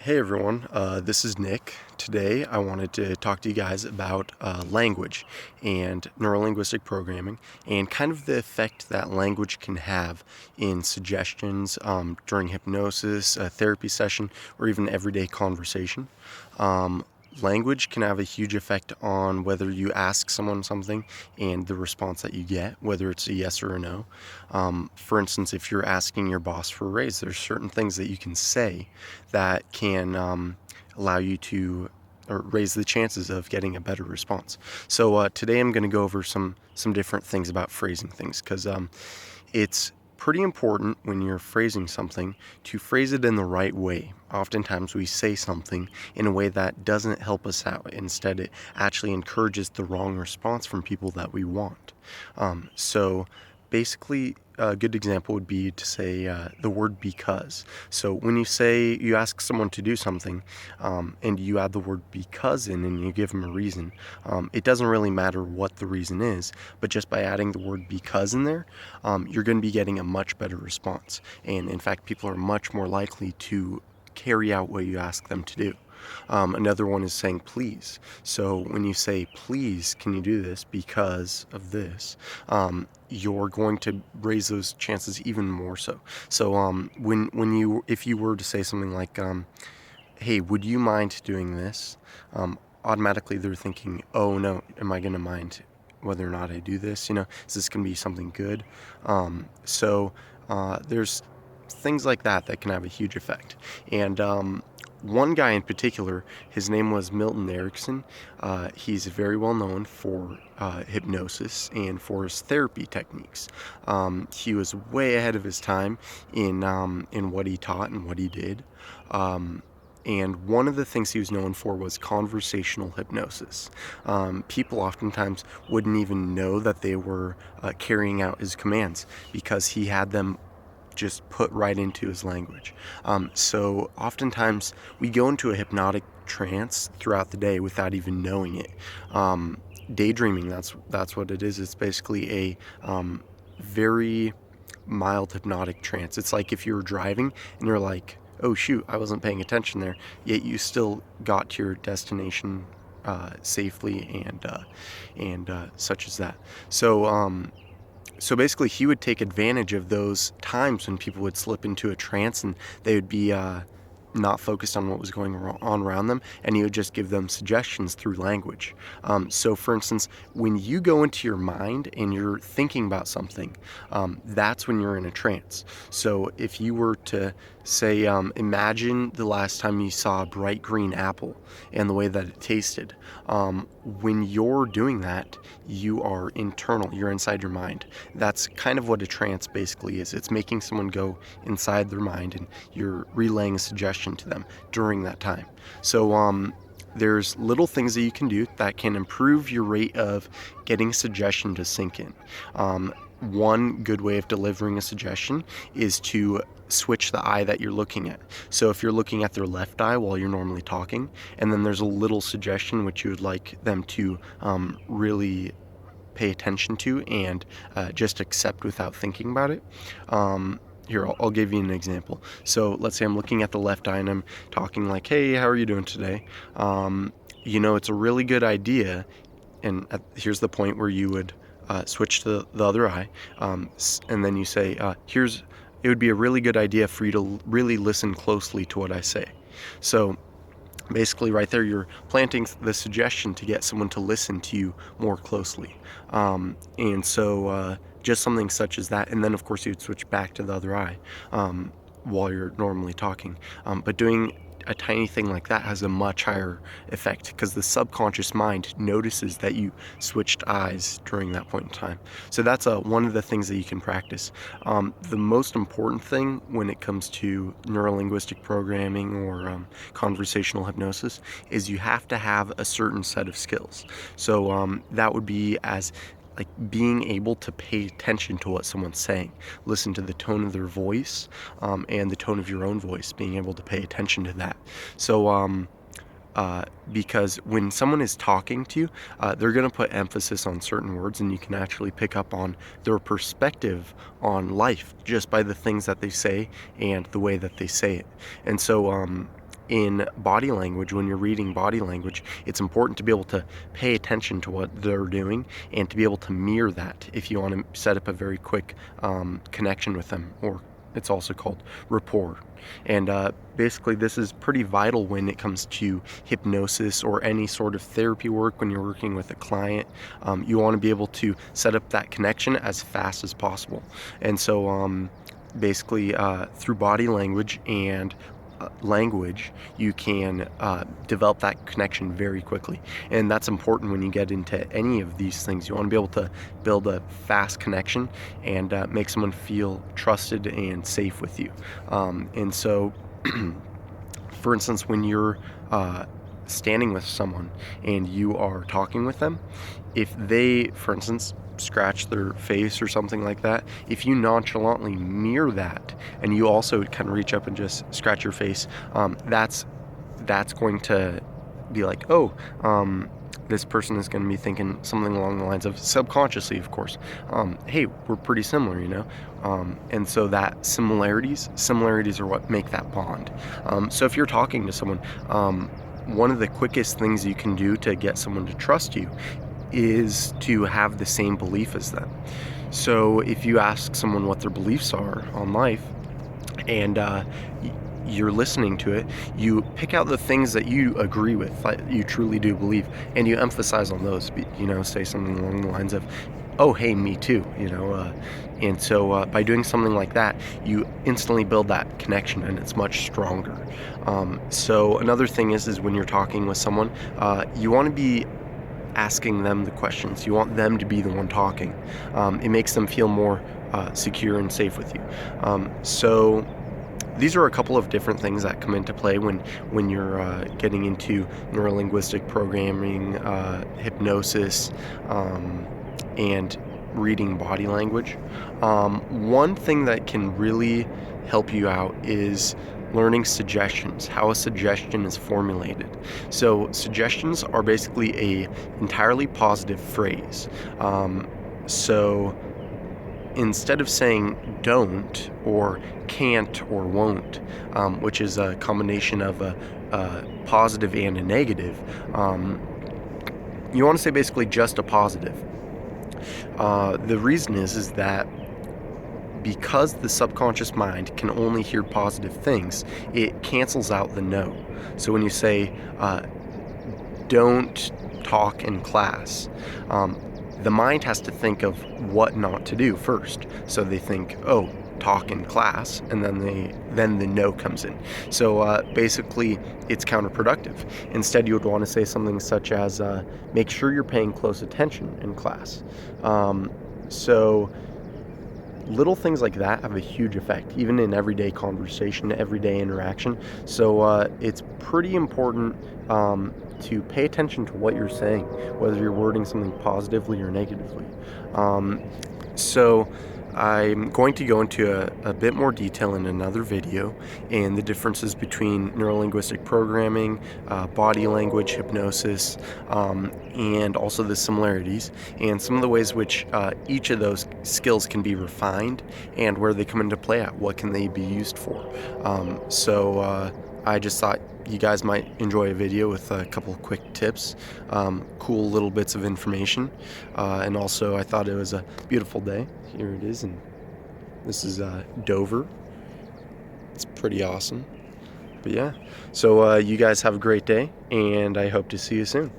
Hey everyone, this is Nick. Today I wanted to talk to you guys about language and neurolinguistic programming and kind of the effect that language can have in suggestions during hypnosis, a therapy session, or even everyday conversation. Language can have a huge effect on whether you ask someone something and the response that you get, whether it's a yes or a no. For instance, if you're asking your boss for a raise, there's certain things that you can say that can allow you to or raise the chances of getting a better response. So today I'm going to go over some different things about phrasing things because it's pretty important when you're phrasing something to phrase it in the right way. Oftentimes we say something in a way that doesn't help us out. Instead, it actually encourages the wrong response from people that we want. So basically, a good example would be to say the word because. So when you ask someone to do something and you add the word because in and you give them a reason, it doesn't really matter what the reason is, but just by adding the word because in there, you're going to be getting a much better response. And in fact, people are much more likely to carry out what you ask them to do. Another one is saying please. So when you say please, can you do this because of this, you're going to raise those chances even more so. So if you were to say something like, hey, would you mind doing this? Automatically they're thinking, oh no, am I going to mind whether or not I do this? Is this going to be something good? There's things like that can have a huge effect. And one guy in particular, his name was Milton Erickson. He's very well known for hypnosis and for his therapy techniques. He was way ahead of his time in what he taught and what he did. And one of the things he was known for was conversational hypnosis. People oftentimes wouldn't even know that they were carrying out his commands because he had them just put right into his language. So oftentimes we go into a hypnotic trance throughout the day without even knowing it. Daydreaming, that's what it is. It's basically a very mild hypnotic trance. It's like if you were driving and you're like, oh shoot, I wasn't paying attention there, yet you still got to your destination safely and such as that. So basically, he would take advantage of those times when people would slip into a trance and they would be not focused on what was going on around them, and he would just give them suggestions through language. So for instance, when you go into your mind and you're thinking about something, that's when you're in a trance. So if you were to say, imagine the last time you saw a bright green apple and the way that it tasted. When you're doing that, you are internal, you're inside your mind. That's kind of what a trance basically is. It's making someone go inside their mind and you're relaying a suggestion to them during that time. So there's little things that you can do that can improve your rate of getting a suggestion to sink in. One good way of delivering a suggestion is to switch the eye that you're looking at. So if you're looking at their left eye while you're normally talking, and then there's a little suggestion which you would like them to really pay attention to and just accept without thinking about it. Here, I'll give you an example. So let's say I'm looking at the left eye and I'm talking like, hey, how are you doing today? It's a really good idea. And here's the point where you would switch to the other eye. And then you say, it would be a really good idea for you to really listen closely to what I say. So basically right there, you're planting the suggestion to get someone to listen to you more closely. Just something such as that. And then, of course, you'd switch back to the other eye while you're normally talking. But doing a tiny thing like that has a much higher effect because the subconscious mind notices that you switched eyes during that point in time. So that's one of the things that you can practice. The most important thing when it comes to neurolinguistic programming or conversational hypnosis is you have to have a certain set of skills. So that would be as like being able to pay attention to what someone's saying, listen to the tone of their voice and the tone of your own voice, being able to pay attention to that. So because when someone is talking to you, they're going to put emphasis on certain words, and you can actually pick up on their perspective on life just by the things that they say and the way that they say it. And so in body language, when you're reading body language, it's important to be able to pay attention to what they're doing and to be able to mirror that if you want to set up a very quick connection with them, or it's also called rapport. And basically this is pretty vital when it comes to hypnosis or any sort of therapy work. When you're working with a client, you want to be able to set up that connection as fast as possible. And so basically through body language and language, you can develop that connection very quickly. And that's important when you get into any of these things. You want to be able to build a fast connection and make someone feel trusted and safe with you. And so for instance, when you're standing with someone and you are talking with them, if they, for instance, scratch their face or something like that, if you nonchalantly mirror that and you also kind of reach up and just scratch your face, that's going to be like, oh, this person is going to be thinking something along the lines of, subconsciously of course, hey, we're pretty similar, you know. And so that similarities are what make that bond. So if you're talking to someone, one of the quickest things you can do to get someone to trust you is to have the same belief as them. So if you ask someone what their beliefs are on life, and you're listening to it, you pick out the things that you agree with, that you truly do believe, and you emphasize on those. You know, say something along the lines of, oh, hey, me too, you know. And so by doing something like that, you instantly build that connection, and it's much stronger. So another thing is when you're talking with someone, you want to be asking them the questions. You want them to be the one talking. It makes them feel more secure and safe with you. So these are a couple of different things that come into play when you're getting into neurolinguistic programming, hypnosis, and reading body language. One thing that can really help you out is learning suggestions, how a suggestion is formulated. So suggestions are basically a entirely positive phrase. So instead of saying don't or can't or won't, which is a combination of a positive and a negative, you want to say basically just a positive. The reason is that because the subconscious mind can only hear positive things, it cancels out the no. So when you say, don't talk in class, the mind has to think of what not to do first. So they think, oh, talk in class, and then the no comes in. So basically it's counterproductive. Instead, you would want to say something such as, make sure you're paying close attention in class. So little things like that have a huge effect, even in everyday conversation, everyday interaction. So it's pretty important to pay attention to what you're saying, whether you're wording something positively or negatively. So I'm going to go into a bit more detail in another video, and the differences between neurolinguistic programming, body language, hypnosis, and also the similarities, and some of the ways which each of those skills can be refined and where they come into play at, what can they be used for. So I just thought you guys might enjoy a video with a couple quick tips, cool little bits of information, and also I thought it was a beautiful day. Here it is, and this is Dover. It's pretty awesome. But yeah, so you guys have a great day, and I hope to see you soon.